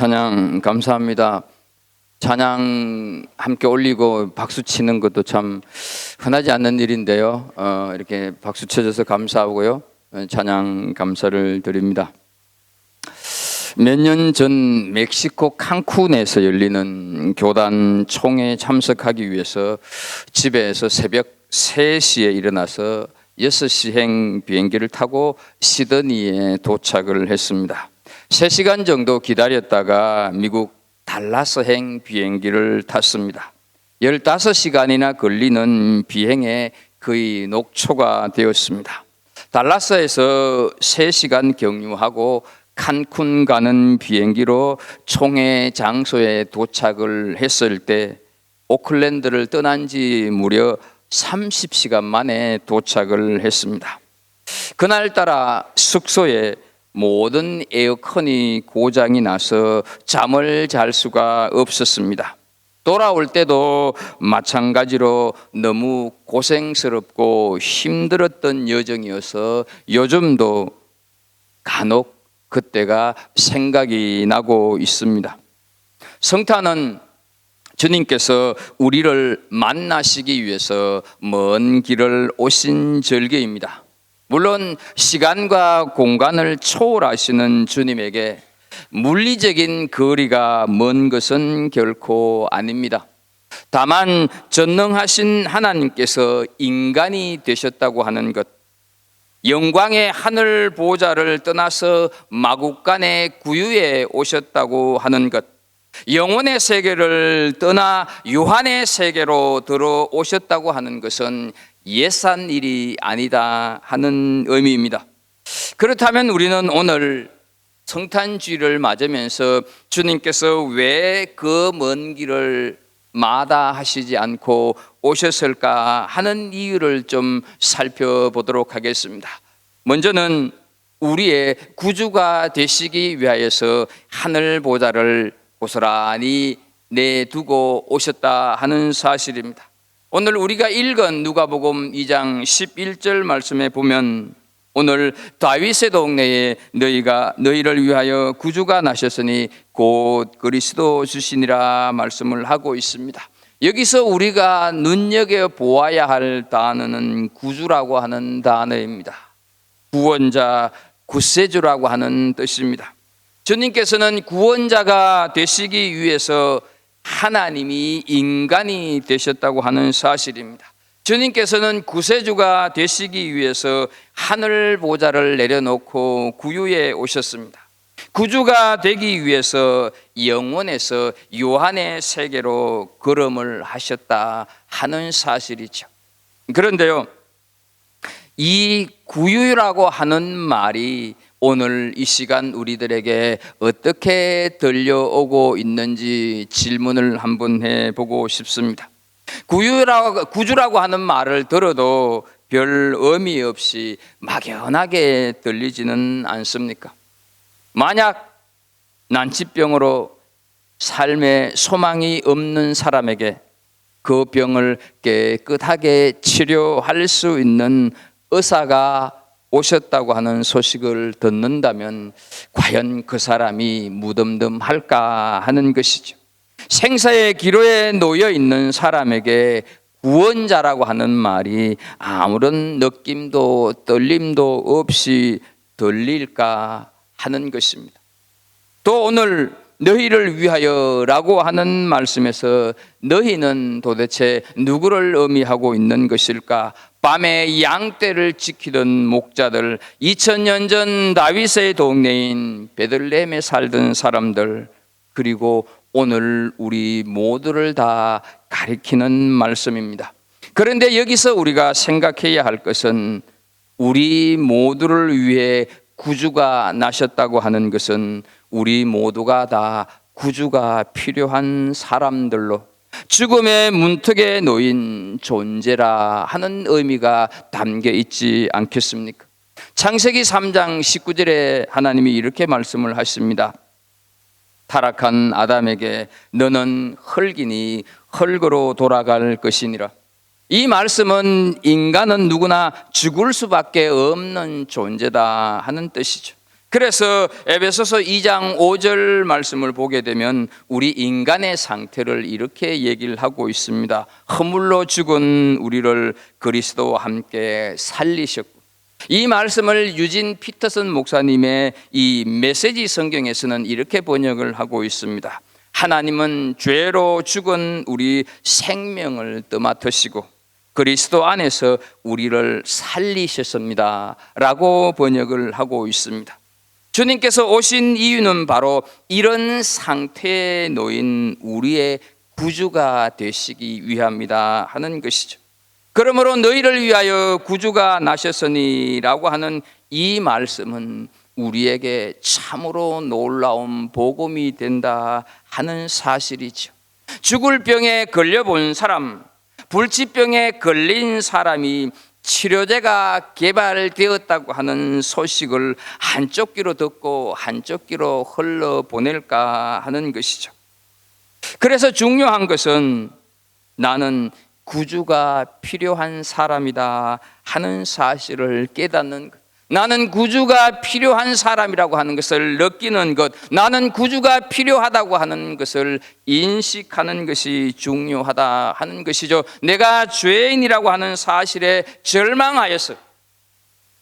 찬양 감사합니다. 찬양 함께 올리고 박수 치는 것도 참 흔하지 않는 일인데요. 이렇게 박수 쳐줘서 감사하고요. 찬양 감사를 드립니다. 몇 년 전 멕시코 칸쿤에서 열리는 교단 총회에 참석하기 위해서 집에서 새벽 3시에 일어나서 6시행 비행기를 타고 시드니에 도착을 했습니다. 3시간 정도 기다렸다가 미국 달라스행 비행기를 탔습니다. 15시간이나 걸리는 비행에 거의 녹초가 되었습니다. 달라스에서 3시간 경유하고 칸쿤 가는 비행기로 총회 장소에 도착을 했을 때 오클랜드를 떠난 지 무려 30시간 만에 도착을 했습니다. 그날따라 숙소에 모든 에어컨이 고장이 나서 잠을 잘 수가 없었습니다. 돌아올 때도 마찬가지로 너무 고생스럽고 힘들었던 여정이어서 요즘도 간혹 그때가 생각이 나고 있습니다. 성탄은 주님께서 우리를 만나시기 위해서 먼 길을 오신 절기입니다. 물론 시간과 공간을 초월하시는 주님에게 물리적인 거리가 먼 것은 결코 아닙니다. 다만 전능하신 하나님께서 인간이 되셨다고 하는 것, 영광의 하늘 보좌를 떠나서 마국간의 구유에 오셨다고 하는 것, 영혼의 세계를 떠나 유한의 세계로 들어오셨다고 하는 것은 예산 일이 아니다 하는 의미입니다. 그렇다면 우리는 오늘 성탄주의를 맞으면서 주님께서 왜 그 먼 길을 마다하시지 않고 오셨을까 하는 이유를 좀 살펴보도록 하겠습니다. 먼저는 우리의 구주가 되시기 위하여서 하늘 보좌를 고스란히 내두고 오셨다 하는 사실입니다. 오늘 우리가 읽은 누가복음 2장 11절 말씀에 보면 오늘 다윗의 동네에 너희를 위하여 구주가 나셨으니 곧 그리스도 주시니라 말씀을 하고 있습니다. 여기서 우리가 눈여겨보아야 할 단어는 구주라고 하는 단어입니다. 구원자, 구세주라고 하는 뜻입니다. 주님께서는 구원자가 되시기 위해서 하나님이 인간이 되셨다고 하는 사실입니다. 주님께서는 구세주가 되시기 위해서 하늘 보좌를 내려놓고 구유에 오셨습니다. 구주가 되기 위해서 영원에서 유한의 세계로 걸음을 하셨다 하는 사실이죠. 그런데요, 이 구유라고 하는 말이 오늘 이 시간 우리들에게 어떻게 들려오고 있는지 질문을 한번 해보고 싶습니다. 구주라고 하는 말을 들어도 별 의미 없이 막연하게 들리지는 않습니까? 만약 난치병으로 삶에 소망이 없는 사람에게 그 병을 깨끗하게 치료할 수 있는 의사가 오셨다고 하는 소식을 듣는다면 과연 그 사람이 무덤덤할까 하는 것이죠. 생사의 기로에 놓여 있는 사람에게 구원자라고 하는 말이 아무런 느낌도 떨림도 없이 들릴까 하는 것입니다. 또 오늘 너희를 위하여라고 하는 말씀에서 너희는 도대체 누구를 의미하고 있는 것일까? 밤에 양떼를 지키던 목자들, 2000년 전 다윗의 동네인 베들레헴에 살던 사람들, 그리고 오늘 우리 모두를 다 가리키는 말씀입니다. 그런데 여기서 우리가 생각해야 할 것은 우리 모두를 위해 구주가 나셨다고 하는 것은 우리 모두가 다 구주가 필요한 사람들로 죽음의 문턱에 놓인 존재라 하는 의미가 담겨 있지 않겠습니까? 창세기 3장 19절에 하나님이 이렇게 말씀을 하십니다. 타락한 아담에게 너는 흙이니 흙으로 돌아갈 것이니라. 이 말씀은 인간은 누구나 죽을 수밖에 없는 존재다 하는 뜻이죠. 그래서 에베소서 2장 5절 말씀을 보게 되면 우리 인간의 상태를 이렇게 얘기를 하고 있습니다. 허물로 죽은 우리를 그리스도와 함께 살리셨고, 이 말씀을 유진 피터슨 목사님의 이 메시지 성경에서는 이렇게 번역을 하고 있습니다. 하나님은 죄로 죽은 우리 생명을 떠맡으시고 그리스도 안에서 우리를 살리셨습니다 라고 번역을 하고 있습니다. 주님께서 오신 이유는 바로 이런 상태에 놓인 우리의 구주가 되시기 위함이다 하는 것이죠. 그러므로 너희를 위하여 구주가 나셨으니 라고 하는 이 말씀은 우리에게 참으로 놀라운 복음이 된다 하는 사실이죠. 죽을 병에 걸려본 사람, 불치병에 걸린 사람이 치료제가 개발되었다고 하는 소식을 한쪽 귀로 듣고 한쪽 귀로 흘러보낼까 하는 것이죠. 그래서 중요한 것은 나는 구주가 필요한 사람이다 하는 사실을 깨닫는 것, 나는 구주가 필요한 사람이라고 하는 것을 느끼는 것, 나는 구주가 필요하다고 하는 것을 인식하는 것이 중요하다 하는 것이죠. 내가 죄인이라고 하는 사실에 절망하여서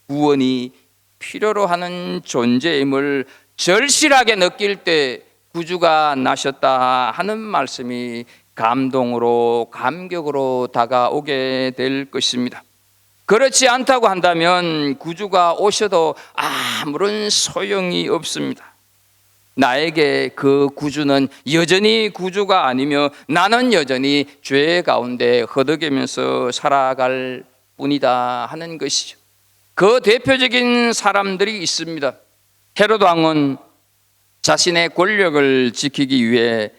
구원이 필요로 하는 존재임을 절실하게 느낄 때 구주가 나셨다 하는 말씀이 감동으로, 감격으로 다가오게 될 것입니다. 그렇지 않다고 한다면 구주가 오셔도 아무런 소용이 없습니다. 나에게 그 구주는 여전히 구주가 아니며 나는 여전히 죄 가운데 허덕이면서 살아갈 뿐이다 하는 것이죠. 그 대표적인 사람들이 있습니다. 헤롯 왕은 자신의 권력을 지키기 위해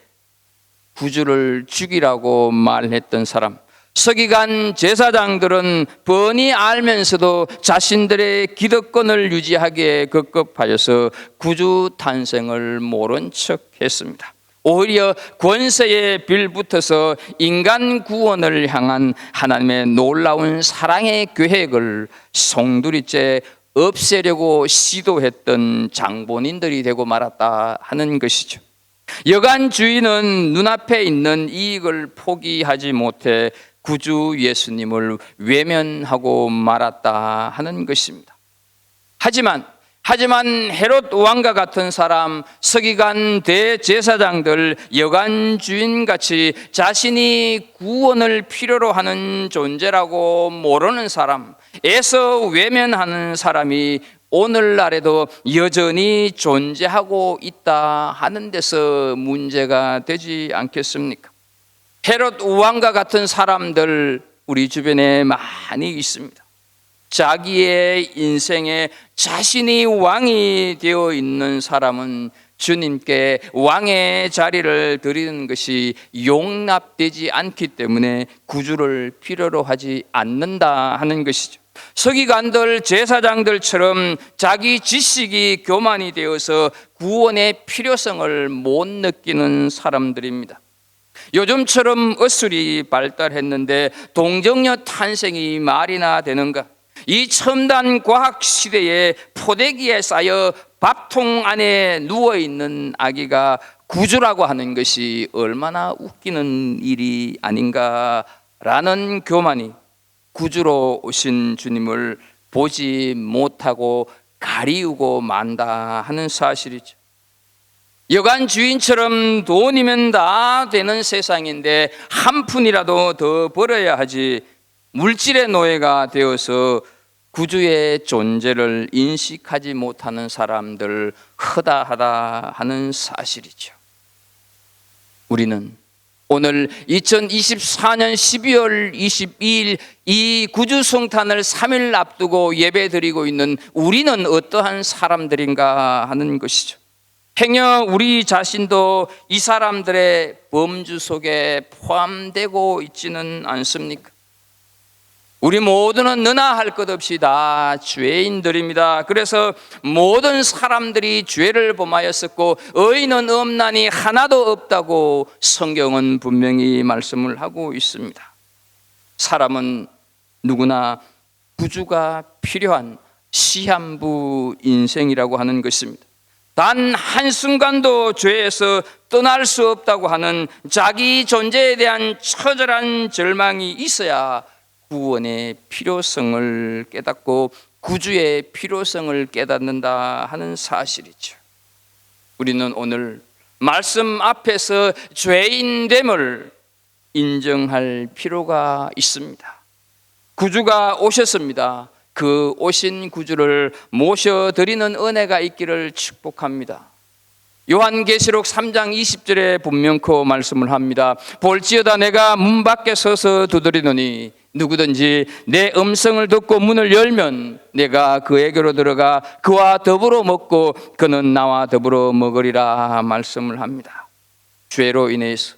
구주를 죽이라고 말했던 사람, 서기관 제사장들은 뻔히 알면서도 자신들의 기득권을 유지하기에 급급하여서 구주 탄생을 모른 척 했습니다. 오히려 권세에 빌붙어서 인간 구원을 향한 하나님의 놀라운 사랑의 계획을 송두리째 없애려고 시도했던 장본인들이 되고 말았다 하는 것이죠. 여간 주인은 눈앞에 있는 이익을 포기하지 못해 구주 예수님을 외면하고 말았다 하는 것입니다. 하지만 헤롯 왕과 같은 사람, 서기관 대제사장들, 여간 주인같이 자신이 구원을 필요로 하는 존재라고 모르는 사람, 애써 외면하는 사람이 오늘날에도 여전히 존재하고 있다 하는 데서 문제가 되지 않겠습니까? 헤롯 왕과 같은 사람들 우리 주변에 많이 있습니다. 자기의 인생에 자신이 왕이 되어 있는 사람은 주님께 왕의 자리를 드리는 것이 용납되지 않기 때문에 구주를 필요로 하지 않는다 하는 것이죠. 서기관들, 제사장들처럼 자기 지식이 교만이 되어서 구원의 필요성을 못 느끼는 사람들입니다. 요즘처럼 의술이 발달했는데 동정녀 탄생이 말이나 되는가? 이 첨단 과학 시대에 포대기에 쌓여 밥통 안에 누워있는 아기가 구주라고 하는 것이 얼마나 웃기는 일이 아닌가라는 교만이 구주로 오신 주님을 보지 못하고 가리우고 만다 하는 사실이죠. 여간 주인처럼 돈이면 다 되는 세상인데 한 푼이라도 더 벌어야 하지 물질의 노예가 되어서 구주의 존재를 인식하지 못하는 사람들 허다하다 하는 사실이죠. 우리는 오늘 2024년 12월 22일 이 구주 성탄을 3일 앞두고 예배드리고 있는 우리는 어떠한 사람들인가 하는 것이죠. 행여 우리 자신도 이 사람들의 범주 속에 포함되고 있지는 않습니까? 우리 모두는 너나 할 것 없이 다 죄인들입니다. 그래서 모든 사람들이 죄를 범하였었고 의인은 없나니 하나도 없다고 성경은 분명히 말씀을 하고 있습니다. 사람은 누구나 구주가 필요한 시한부 인생이라고 하는 것입니다. 단 한순간도 죄에서 떠날 수 없다고 하는 자기 존재에 대한 처절한 절망이 있어야 구원의 필요성을 깨닫고 구주의 필요성을 깨닫는다 하는 사실이죠. 우리는 오늘 말씀 앞에서 죄인됨을 인정할 필요가 있습니다. 구주가 오셨습니다. 그 오신 구주를 모셔드리는 은혜가 있기를 축복합니다. 요한계시록 3장 20절에 분명코 말씀을 합니다. 볼지어다 내가 문 밖에 서서 두드리노니 누구든지 내 음성을 듣고 문을 열면 내가 그에게로 들어가 그와 더불어 먹고 그는 나와 더불어 먹으리라 말씀을 합니다. 죄로 인해서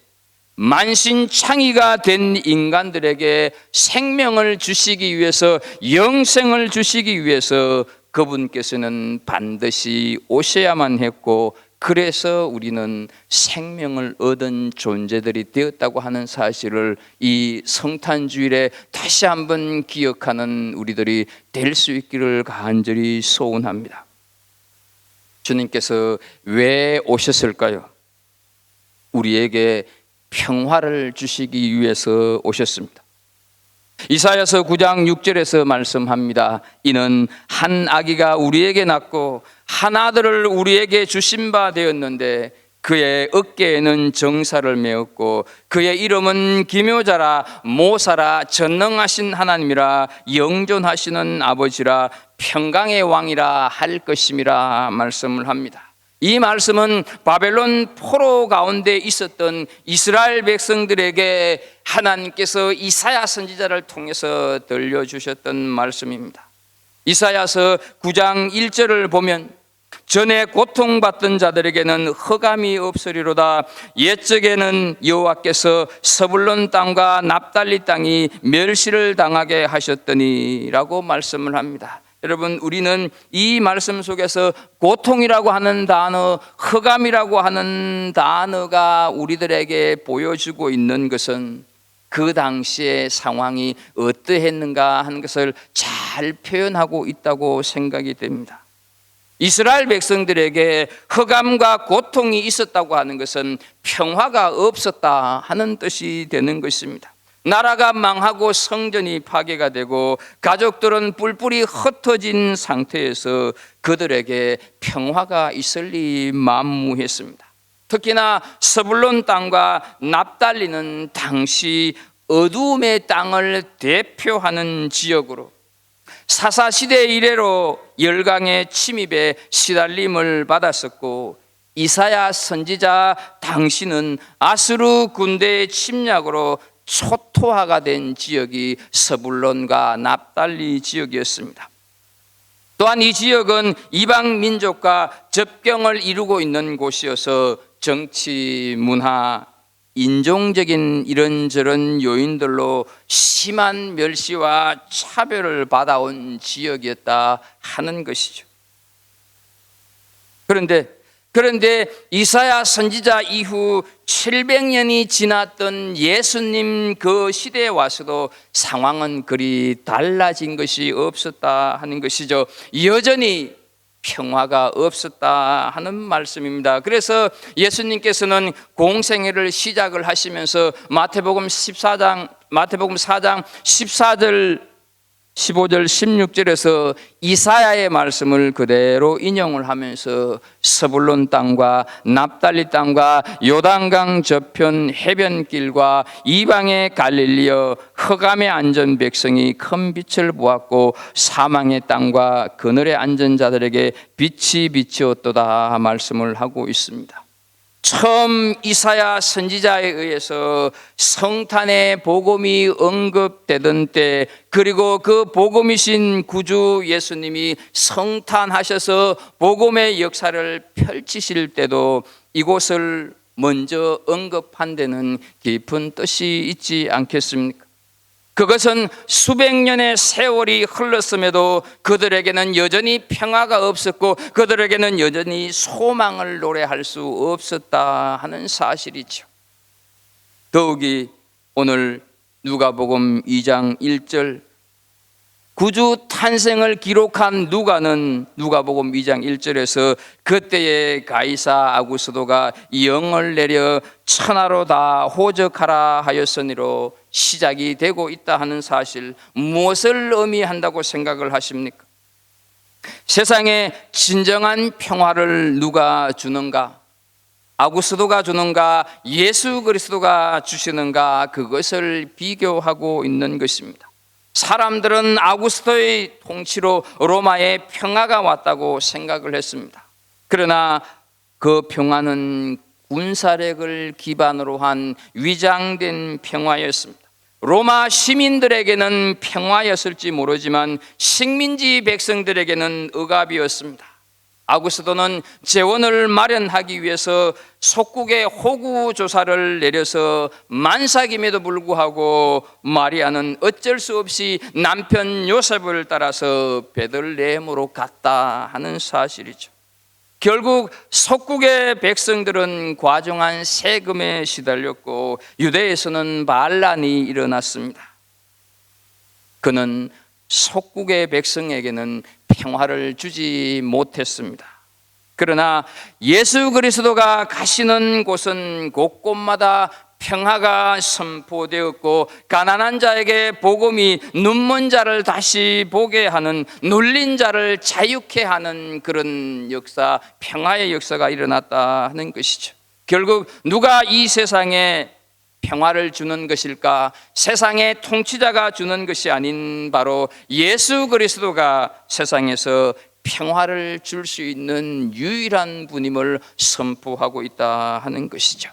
만신창이가 된 인간들에게 생명을 주시기 위해서, 영생을 주시기 위해서 그분께서는 반드시 오셔야만 했고, 그래서 우리는 생명을 얻은 존재들이 되었다고 하는 사실을 이 성탄주일에 다시 한번 기억하는 우리들이 될 수 있기를 간절히 소원합니다. 주님께서 왜 오셨을까요? 우리에게 평화를 주시기 위해서 오셨습니다. 이사야서 9장 6절에서 말씀합니다. 이는 한 아기가 우리에게 낳고 한 아들을 우리에게 주신 바 되었는데 그의 어깨에는 정사를 메었고 그의 이름은 기묘자라 모사라 전능하신 하나님이라 영존하시는 아버지라 평강의 왕이라 할 것임이라 말씀을 합니다. 이 말씀은 바벨론 포로 가운데 있었던 이스라엘 백성들에게 하나님께서 이사야 선지자를 통해서 들려주셨던 말씀입니다. 이사야서 9장 1절을 보면 전에 고통받던 자들에게는 흑암이 없으리로다. 옛적에는 여호와께서 서불론 땅과 납달리 땅이 멸시를 당하게 하셨더니 라고 말씀을 합니다. 여러분, 우리는 이 말씀 속에서 고통이라고 하는 단어, 흑암이라고 하는 단어가 우리들에게 보여주고 있는 것은 그 당시의 상황이 어떠했는가 하는 것을 잘 표현하고 있다고 생각이 됩니다. 이스라엘 백성들에게 흑암과 고통이 있었다고 하는 것은 평화가 없었다 하는 뜻이 되는 것입니다. 나라가 망하고 성전이 파괴가 되고 가족들은 뿔뿔이 흩어진 상태에서 그들에게 평화가 있을 리 만무했습니다. 특히나 서불론 땅과 납달리는 당시 어두움의 땅을 대표하는 지역으로 사사시대 이래로 열강의 침입에 시달림을 받았었고, 이사야 선지자 당시는 아수르 군대의 침략으로 초토화가 된 지역이 서불론과 납달리 지역이었습니다. 또한 이 지역은 이방 민족과 접경을 이루고 있는 곳이어서 정치, 문화, 인종적인 이런저런 요인들로 심한 멸시와 차별을 받아온 지역이었다 하는 것이죠. 그런데 이사야 선지자 이후 700년이 지났던 예수님 그 시대에 와서도 상황은 그리 달라진 것이 없었다 하는 것이죠. 여전히 평화가 없었다 하는 말씀입니다. 그래서 예수님께서는 공생애를 시작을 하시면서 마태복음 4장 14절 15절 16절에서 이사야의 말씀을 그대로 인용을 하면서 서불론 땅과 납달리 땅과 요단강 저편 해변길과 이방의 갈릴리여 흑암에 앉은 백성이 큰 빛을 보았고 사망의 땅과 그늘에 앉은 자들에게 빛이 비치었도다 말씀을 하고 있습니다. 처음 이사야 선지자에 의해서 성탄의 복음이 언급되던 때, 그리고 그 복음이신 구주 예수님이 성탄하셔서 복음의 역사를 펼치실 때도 이곳을 먼저 언급한 데는 깊은 뜻이 있지 않겠습니까? 그것은 수백 년의 세월이 흘렀음에도 그들에게는 여전히 평화가 없었고 그들에게는 여전히 소망을 노래할 수 없었다 하는 사실이죠. 더욱이 오늘 누가복음 2장 1절 구주 탄생을 기록한 누가복음 2장 1절에서 그때의 가이사 아구스도가 영을 내려 천하로 다 호적하라 하였으니로 시작이 되고 있다 하는 사실, 무엇을 의미한다고 생각을 하십니까? 세상에 진정한 평화를 누가 주는가? 아구스도가 주는가? 예수 그리스도가 주시는가? 그것을 비교하고 있는 것입니다. 사람들은 아구스도의 통치로 로마의 평화가 왔다고 생각을 했습니다. 그러나 그 평화는 군사력을 기반으로 한 위장된 평화였습니다. 로마 시민들에게는 평화였을지 모르지만 식민지 백성들에게는 억압이었습니다. 아구스도는 재원을 마련하기 위해서 속국에 호구 조사를 내려서 만삭임에도 불구하고 마리아는 어쩔 수 없이 남편 요셉을 따라서 베들레헴으로 갔다 하는 사실이죠. 결국 속국의 백성들은 과중한 세금에 시달렸고 유대에서는 반란이 일어났습니다. 그는 속국의 백성에게는 평화를 주지 못했습니다. 그러나 예수 그리스도가 가시는 곳은 곳곳마다 평화가 선포되었고 가난한 자에게 복음이 눈먼 자를 다시 보게 하는, 눌린 자를 자유케 하는 그런 역사, 평화의 역사가 일어났다 하는 것이죠. 결국 누가 이 세상에 평화를 주는 것일까? 세상의 통치자가 주는 것이 아닌 바로 예수 그리스도가 세상에서 평화를 줄 수 있는 유일한 분임을 선포하고 있다 하는 것이죠.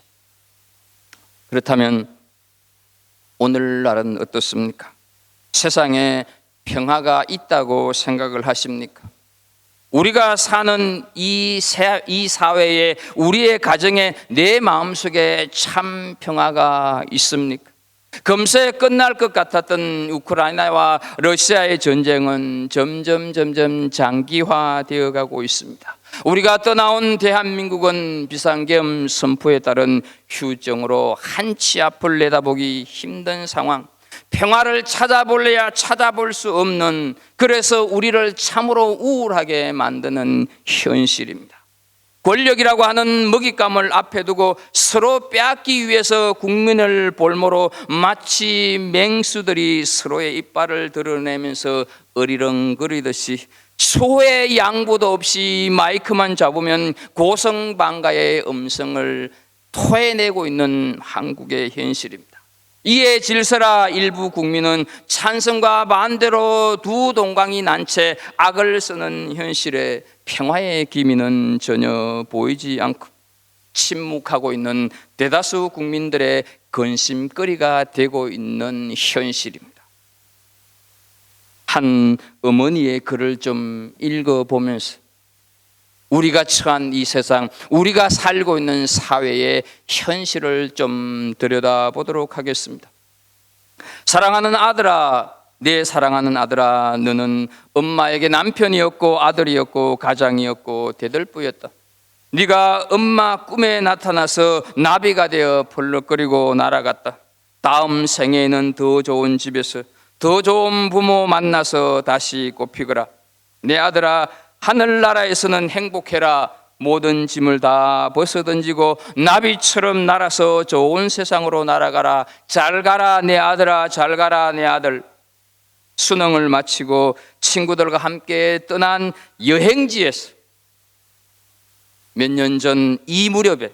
그렇다면 오늘날은 어떻습니까? 세상에 평화가 있다고 생각을 하십니까? 우리가 사는 이 사회에, 우리의 가정에, 내 마음속에 참 평화가 있습니까? 금세 끝날 것 같았던 우크라이나와 러시아의 전쟁은 점점 장기화되어 가고 있습니다. 우리가 떠나온 대한민국은 비상계엄 선포에 따른 휴정으로 한치 앞을 내다보기 힘든 상황, 평화를 찾아볼래야 찾아볼 수 없는, 그래서 우리를 참으로 우울하게 만드는 현실입니다. 권력이라고 하는 먹잇감을 앞에 두고 서로 빼앗기 위해서 국민을 볼모로 마치 맹수들이 서로의 이빨을 드러내면서 어리렁거리듯이 소의 양보도 없이 마이크만 잡으면 고성방가의 음성을 토해내고 있는 한국의 현실입니다. 이에 질서라 일부 국민은 찬성과 반대로 두 동강이 난 채 악을 쓰는 현실에 평화의 기미는 전혀 보이지 않고 침묵하고 있는 대다수 국민들의 근심거리가 되고 있는 현실입니다. 한 어머니의 글을 좀 읽어보면서 우리가 처한 이 세상, 우리가 살고 있는 사회의 현실을 좀 들여다보도록 하겠습니다. 사랑하는 아들아, 내 사랑하는 아들아, 너는 엄마에게 남편이었고 아들이었고 가장이었고 대들보였다. 네가 엄마 꿈에 나타나서 나비가 되어 펄럭거리고 날아갔다. 다음 생에는 더 좋은 집에서 더 좋은 부모 만나서 다시 꽃피거라. 내 아들아, 하늘나라에서는 행복해라. 모든 짐을 다 벗어던지고 나비처럼 날아서 좋은 세상으로 날아가라. 잘 가라 내 아들아, 잘 가라 내 아들. 수능을 마치고 친구들과 함께 떠난 여행지에서 몇 년 전 이 무렵에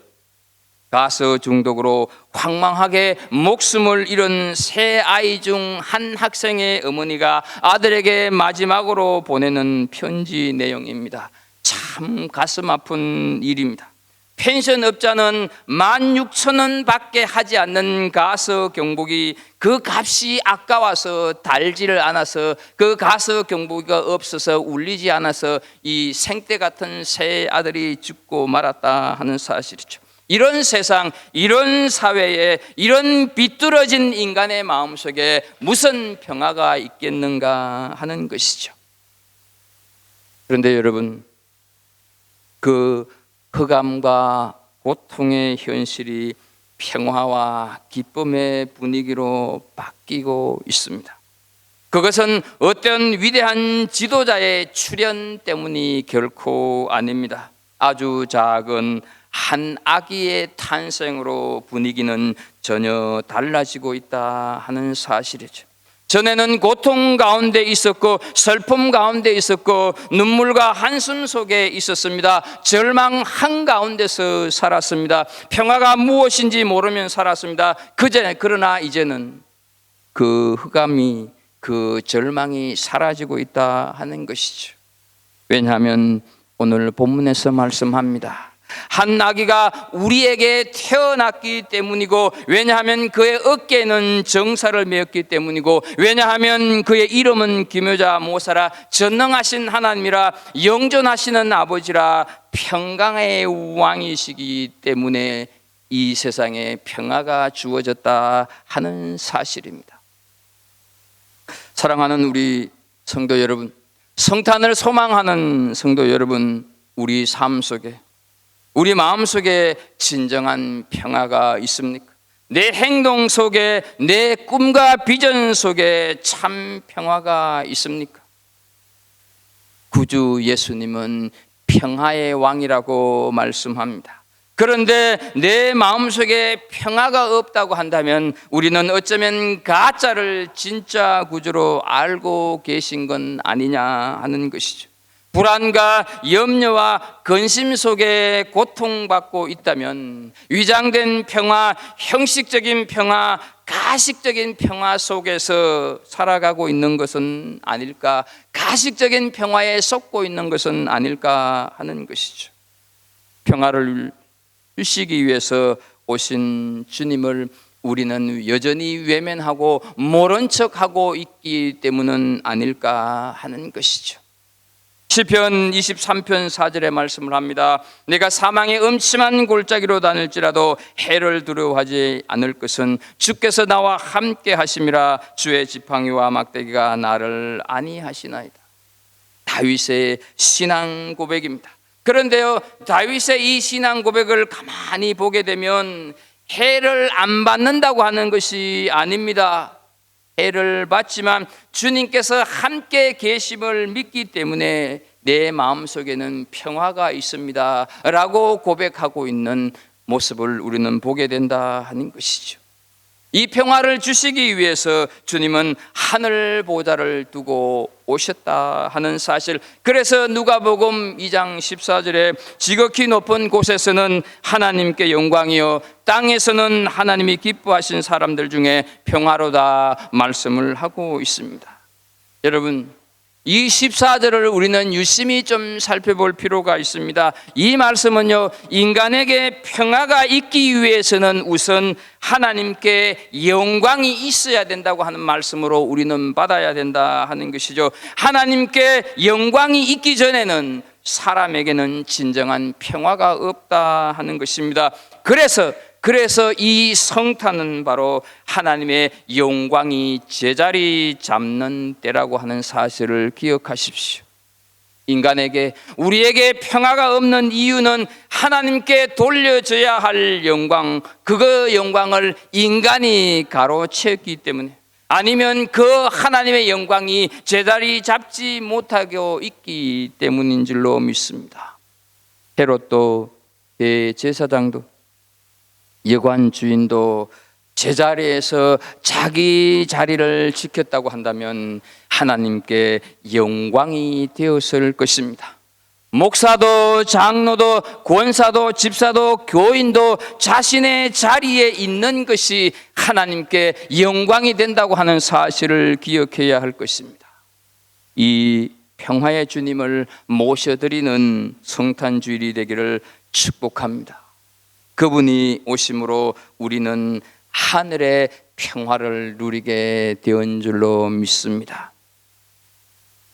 가스 중독으로 황망하게 목숨을 잃은 세 아이 중 한 학생의 어머니가 아들에게 마지막으로 보내는 편지 내용입니다. 참 가슴 아픈 일입니다. 펜션업자는 16,000원 밖에 하지 않는 가스 경보기, 그 값이 아까워서 달지를 않아서, 그 가스 경보기가 없어서 울리지 않아서 이 생떼 같은 세 아들이 죽고 말았다 하는 사실이죠. 이런 세상, 이런 사회에, 이런 비뚤어진 인간의 마음속에 무슨 평화가 있겠는가 하는 것이죠. 그런데 여러분, 그 흑암과 고통의 현실이 평화와 기쁨의 분위기로 바뀌고 있습니다. 그것은 어떤 위대한 지도자의 출현 때문이 결코 아닙니다. 아주 작은 한 아기의 탄생으로 분위기는 전혀 달라지고 있다 하는 사실이죠. 전에는 고통 가운데 있었고 슬픔 가운데 있었고 눈물과 한숨 속에 있었습니다. 절망 한가운데서 살았습니다. 평화가 무엇인지 모르면 살았습니다. 그러나 이제는 그 흑암이, 그 절망이 사라지고 있다 하는 것이죠. 왜냐하면 오늘 본문에서 말씀합니다. 한 아기가 우리에게 태어났기 때문이고, 왜냐하면 그의 어깨에는 정사를 메었기 때문이고, 왜냐하면 그의 이름은 기묘자 모사라, 전능하신 하나님이라, 영존하시는 아버지라, 평강의 왕이시기 때문에 이 세상에 평화가 주어졌다 하는 사실입니다. 사랑하는 우리 성도 여러분, 성탄을 소망하는 성도 여러분, 우리 삶 속에, 우리 마음속에 진정한 평화가 있습니까? 내 행동 속에, 내 꿈과 비전 속에 참 평화가 있습니까? 구주 예수님은 평화의 왕이라고 말씀합니다. 그런데 내 마음속에 평화가 없다고 한다면 우리는 어쩌면 가짜를 진짜 구주로 알고 계신 건 아니냐 하는 것이죠. 불안과 염려와 근심 속에 고통받고 있다면 위장된 평화, 형식적인 평화, 가식적인 평화 속에서 살아가고 있는 것은 아닐까, 가식적인 평화에 속고 있는 것은 아닐까 하는 것이죠. 평화를 주시기 위해서 오신 주님을 우리는 여전히 외면하고 모른 척하고 있기 때문은 아닐까 하는 것이죠. 시편 23편 4절의 말씀을 합니다. 내가 사망의 음침한 골짜기로 다닐지라도 해를 두려워하지 않을 것은 주께서 나와 함께 하심이라. 주의 지팡이와 막대기가 나를 안위하시나이다. 다윗의 신앙 고백입니다. 그런데요, 다윗의 이 신앙 고백을 가만히 보게 되면 해를 안 받는다고 하는 것이 아닙니다. 해를 받지만 주님께서 함께 계심을 믿기 때문에 내 마음속에는 평화가 있습니다 라고 고백하고 있는 모습을 우리는 보게 된다 하는 것이죠. 이 평화를 주시기 위해서 주님은 하늘 보좌를 두고 오셨다 하는 사실. 그래서 누가복음 2장 14절에 지극히 높은 곳에서는 하나님께 영광이요 땅에서는 하나님이 기뻐하신 사람들 중에 평화로다 말씀을 하고 있습니다. 여러분, 이 14절을 우리는 유심히 좀 살펴볼 필요가 있습니다. 이 말씀은요, 인간에게 평화가 있기 위해서는 우선 하나님께 영광이 있어야 된다고 하는 말씀으로 우리는 받아야 된다 하는 것이죠. 하나님께 영광이 있기 전에는 사람에게는 진정한 평화가 없다 하는 것입니다. 그래서 이 성탄은 바로 하나님의 영광이 제자리 잡는 때라고 하는 사실을 기억하십시오. 인간에게, 우리에게 평화가 없는 이유는 하나님께 돌려줘야 할 영광, 그 영광을 인간이 가로챘기 때문에, 아니면 그 하나님의 영광이 제자리 잡지 못하고 있기 때문인 줄로 믿습니다. 헤롯도, 대제사장도, 여관 주인도 제자리에서 자기 자리를 지켰다고 한다면 하나님께 영광이 되었을 것입니다. 목사도, 장로도, 권사도, 집사도, 교인도 자신의 자리에 있는 것이 하나님께 영광이 된다고 하는 사실을 기억해야 할 것입니다. 이 평화의 주님을 모셔드리는 성탄주일이 되기를 축복합니다. 그분이 오심으로 우리는 하늘의 평화를 누리게 된 줄로 믿습니다.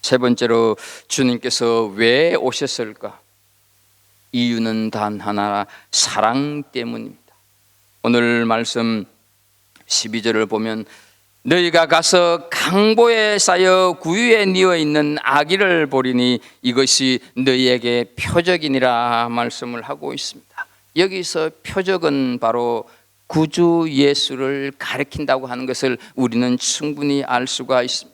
세 번째로, 주님께서 왜 오셨을까? 이유는 단 하나, 사랑 때문입니다. 오늘 말씀 12절을 보면 너희가 가서 강보에 쌓여 구유에 뉘어 있는 아기를 보리니 이것이 너희에게 표적이니라 말씀을 하고 있습니다. 여기서 표적은 바로 구주 예수를 가리킨다고 하는 것을 우리는 충분히 알 수가 있습니다.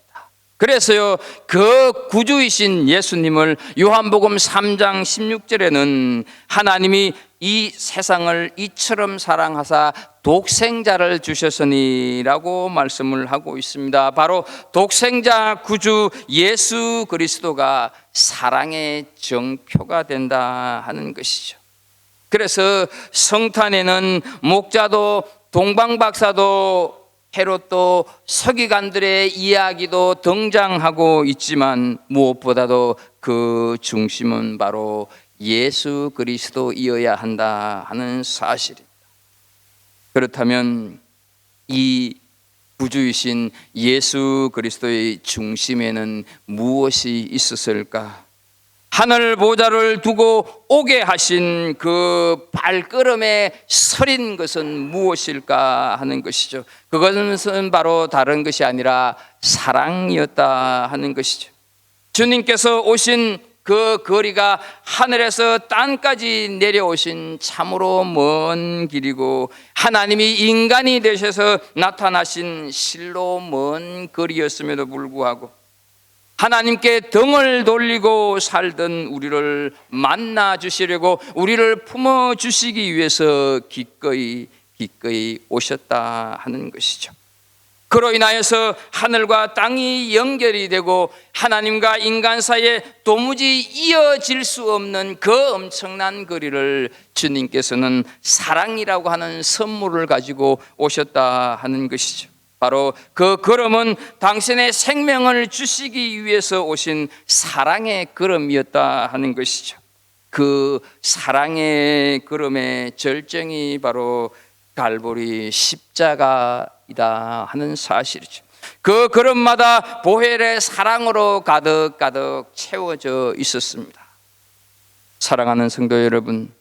그래서요, 그 구주이신 예수님을 요한복음 3장 16절에는 하나님이 이 세상을 이처럼 사랑하사 독생자를 주셨으니라고 말씀을 하고 있습니다. 바로 독생자 구주 예수 그리스도가 사랑의 정표가 된다 하는 것이죠. 그래서 성탄에는 목자도 동방박사도 헤롯도 서기관들의 이야기도 등장하고 있지만 무엇보다도 그 중심은 바로 예수 그리스도이어야 한다 하는 사실입니다. 그렇다면 이 구주이신 예수 그리스도의 중심에는 무엇이 있었을까? 하늘 보좌를 두고 오게 하신 그 발걸음에 서린 것은 무엇일까 하는 것이죠. 그것은 바로 다른 것이 아니라 사랑이었다 하는 것이죠. 주님께서 오신 그 거리가 하늘에서 땅까지 내려오신 참으로 먼 길이고, 하나님이 인간이 되셔서 나타나신 실로 먼 거리였음에도 불구하고 하나님께 등을 돌리고 살던 우리를 만나 주시려고, 우리를 품어 주시기 위해서 기꺼이 오셨다 하는 것이죠. 그로 인하여서 하늘과 땅이 연결이 되고 하나님과 인간 사이에 도무지 이어질 수 없는 그 엄청난 거리를 주님께서는 사랑이라고 하는 선물을 가지고 오셨다 하는 것이죠. 바로 그 걸음은 당신의 생명을 주시기 위해서 오신 사랑의 걸음이었다 하는 것이죠. 그 사랑의 걸음의 절정이 바로 갈보리 십자가이다 하는 사실이죠. 그 걸음마다 보혈의 사랑으로 가득가득 채워져 있었습니다. 사랑하는 성도 여러분,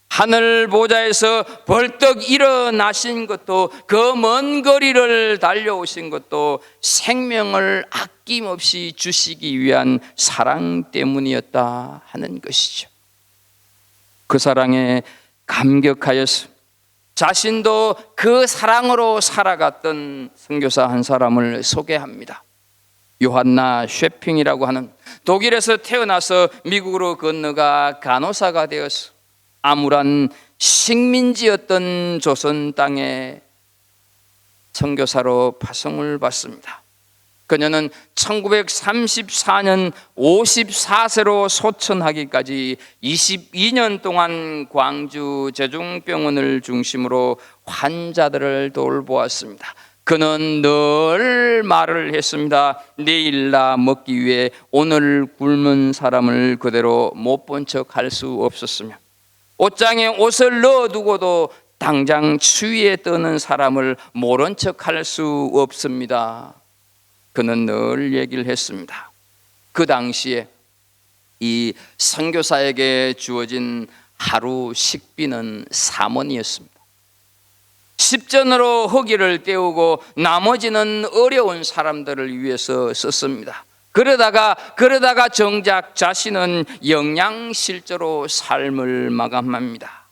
하늘 보좌에서 벌떡 일어나신 것도, 그 먼 거리를 달려오신 것도 생명을 아낌없이 주시기 위한 사랑 때문이었다 하는 것이죠. 그 사랑에 감격하여서 자신도 그 사랑으로 살아갔던 선교사 한 사람을 소개합니다. 요한나 쉐핑이라고 하는, 독일에서 태어나서 미국으로 건너가 간호사가 되어서 암울한 식민지였던 조선 땅에 선교사로 파송을 받습니다. 그녀는 1934년 54세로 소천하기까지 22년 동안 광주 제중병원을 중심으로 환자들을 돌보았습니다. 그는 늘 말을 했습니다. 내일 나 먹기 위해 오늘 굶은 사람을 그대로 못 본 척 할 수 없었으며, 옷장에 옷을 넣어두고도 당장 추위에 떠는 사람을 모른 척 할 수 없습니다. 그는 늘 얘기를 했습니다. 그 당시에 이 선교사에게 주어진 하루 식비는 3원이었습니다. 10전으로 허기를 때우고 나머지는 어려운 사람들을 위해서 썼습니다. 그러다가 정작 자신은 영양실조로 삶을 마감합니다.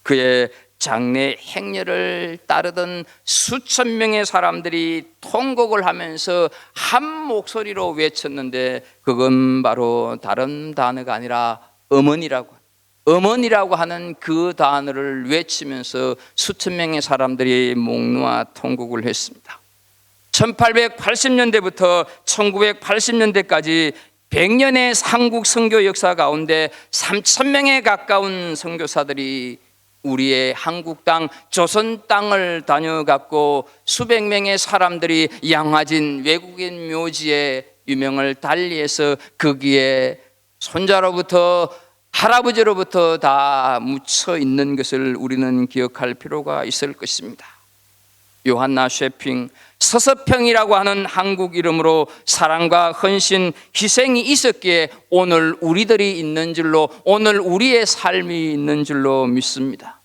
그의 장래 행렬을 따르던 수천 명의 사람들이 통곡을 하면서 한 목소리로 외쳤는데, 그건 바로 다른 단어가 아니라 어머니라고 하는 그 단어를 외치면서 수천 명의 사람들이 목 놓아 통곡을 했습니다. 1880년대부터 1980년대까지 100년의 한국 선교 역사 가운데 3,000명에 가까운 선교사들이 우리의 한국 땅, 조선 땅을 다녀갔고, 수백 명의 사람들이 양화진 외국인 묘지에 유명을 달리해서 거기에 손자로부터 할아버지로부터 다 묻혀 있는 것을 우리는 기억할 필요가 있을 것입니다. 요한나 쉐핑, 서서평이라고 하는 한국 이름으로 사랑과 헌신, 희생이 있었기에 오늘 우리들이 있는 줄로, 오늘 우리의 삶이 있는 줄로 믿습니다.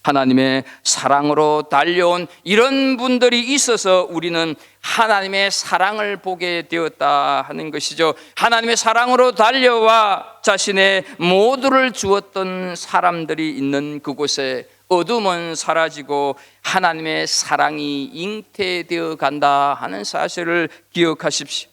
하나님의 사랑으로 달려온 이런 분들이 있어서 우리는 하나님의 사랑을 보게 되었다 하는 것이죠. 하나님의 사랑으로 달려와 자신의 모두를 주었던 사람들이 있는 그곳에 어둠은 사라지고 하나님의 사랑이 잉태되어 간다 하는 사실을 기억하십시오.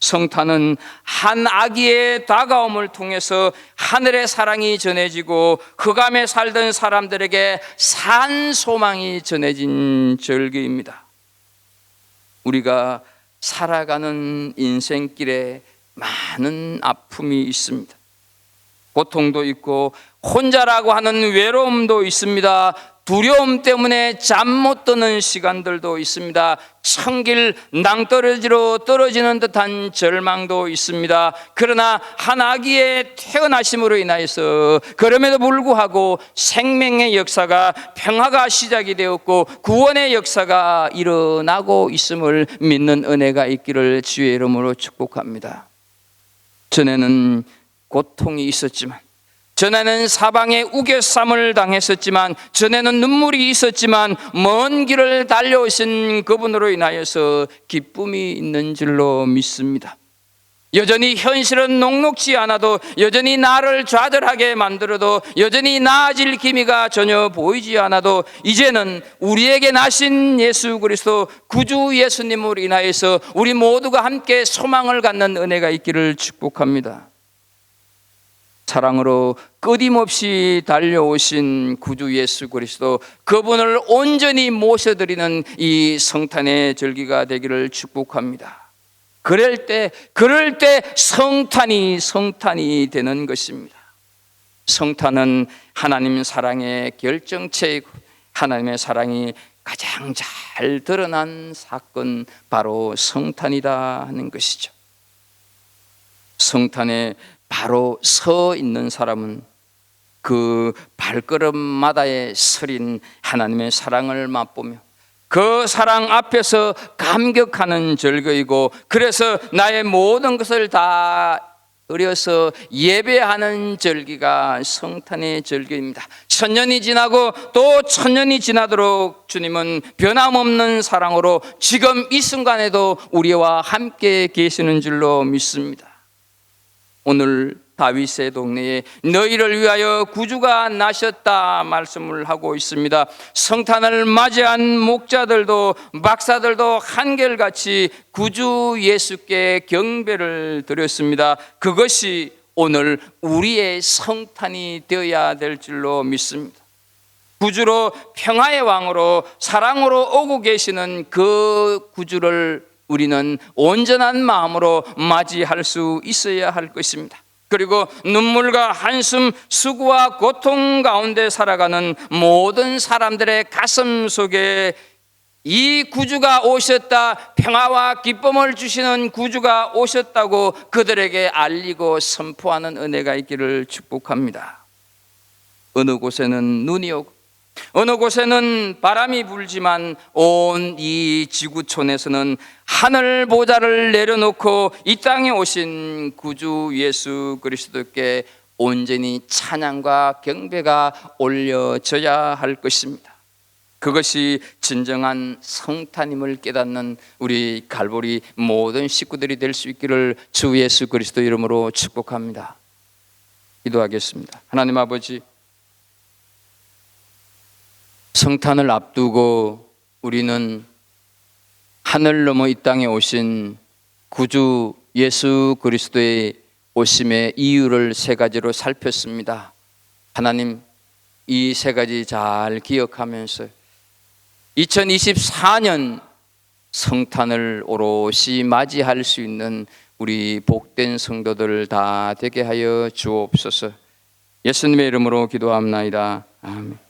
성탄은 한 아기의 다가옴을 통해서 하늘의 사랑이 전해지고 흑암에 살던 사람들에게 산 소망이 전해진 절기입니다. 우리가 살아가는 인생길에 많은 아픔이 있습니다. 고통도 있고 혼자라고 하는 외로움도 있습니다. 두려움 때문에 잠 못 드는 시간들도 있습니다. 천길 낭떠러지로 떨어지는 듯한 절망도 있습니다. 그러나 한 아기의 태어나심으로 인하여서 그럼에도 불구하고 생명의 역사가, 평화가 시작이 되었고 구원의 역사가 일어나고 있음을 믿는 은혜가 있기를 주의 이름으로 축복합니다. 전에는 고통이 있었지만, 전에는 사방에 우겨쌈을 당했었지만, 전에는 눈물이 있었지만 먼 길을 달려오신 그분으로 인하여서 기쁨이 있는 줄로 믿습니다. 여전히 현실은 녹록지 않아도, 여전히 나를 좌절하게 만들어도, 여전히 나아질 기미가 전혀 보이지 않아도 이제는 우리에게 나신 예수 그리스도 구주 예수님으로 인하여서 우리 모두가 함께 소망을 갖는 은혜가 있기를 축복합니다. 사랑으로 끊임없이 달려오신 구주 예수 그리스도, 그분을 온전히 모셔드리는 이 성탄의 절기가 되기를 축복합니다. 그럴 때 성탄이 되는 것입니다. 성탄은 하나님 사랑의 결정체이고 하나님의 사랑이 가장 잘 드러난 사건, 바로 성탄이다 하는 것이죠. 성탄에 바로 서 있는 사람은 그 발걸음마다의 서린 하나님의 사랑을 맛보며 그 사랑 앞에서 감격하는 절기이고, 그래서 나의 모든 것을 다 드려서 예배하는 절기가 성탄의 절기입니다. 천년이 지나고 또 천년이 지나도록 주님은 변함없는 사랑으로 지금 이 순간에도 우리와 함께 계시는 줄로 믿습니다. 오늘 다윗의 동네에 너희를 위하여 구주가 나셨다 말씀을 하고 있습니다. 성탄을 맞이한 목자들도 박사들도 한결같이 구주 예수께 경배를 드렸습니다. 그것이 오늘 우리의 성탄이 되어야 될 줄로 믿습니다. 구주로, 평화의 왕으로, 사랑으로 오고 계시는 그 구주를 우리는 온전한 마음으로 맞이할 수 있어야 할 것입니다. 그리고 눈물과 한숨, 수고와 고통 가운데 살아가는 모든 사람들의 가슴 속에 이 구주가 오셨다, 평화와 기쁨을 주시는 구주가 오셨다고 그들에게 알리고 선포하는 은혜가 있기를 축복합니다. 어느 곳에는 눈이 오고 어느 곳에는 바람이 불지만 온 이 지구촌에서는 하늘 보좌를 내려놓고 이 땅에 오신 구주 예수 그리스도께 온전히 찬양과 경배가 올려져야 할 것입니다. 그것이 진정한 성탄임을 깨닫는 우리 갈보리 모든 식구들이 될 수 있기를 주 예수 그리스도 이름으로 축복합니다. 기도하겠습니다. 하나님 아버지, 성탄을 앞두고 우리는 하늘 넘어 이 땅에 오신 구주 예수 그리스도의 오심의 이유를 세 가지로 살폈습니다. 하나님, 이 세 가지 잘 기억하면서 2024년 성탄을 오롯이 맞이할 수 있는 우리 복된 성도들 다 되게 하여 주옵소서. 예수님의 이름으로 기도합나이다. 아멘.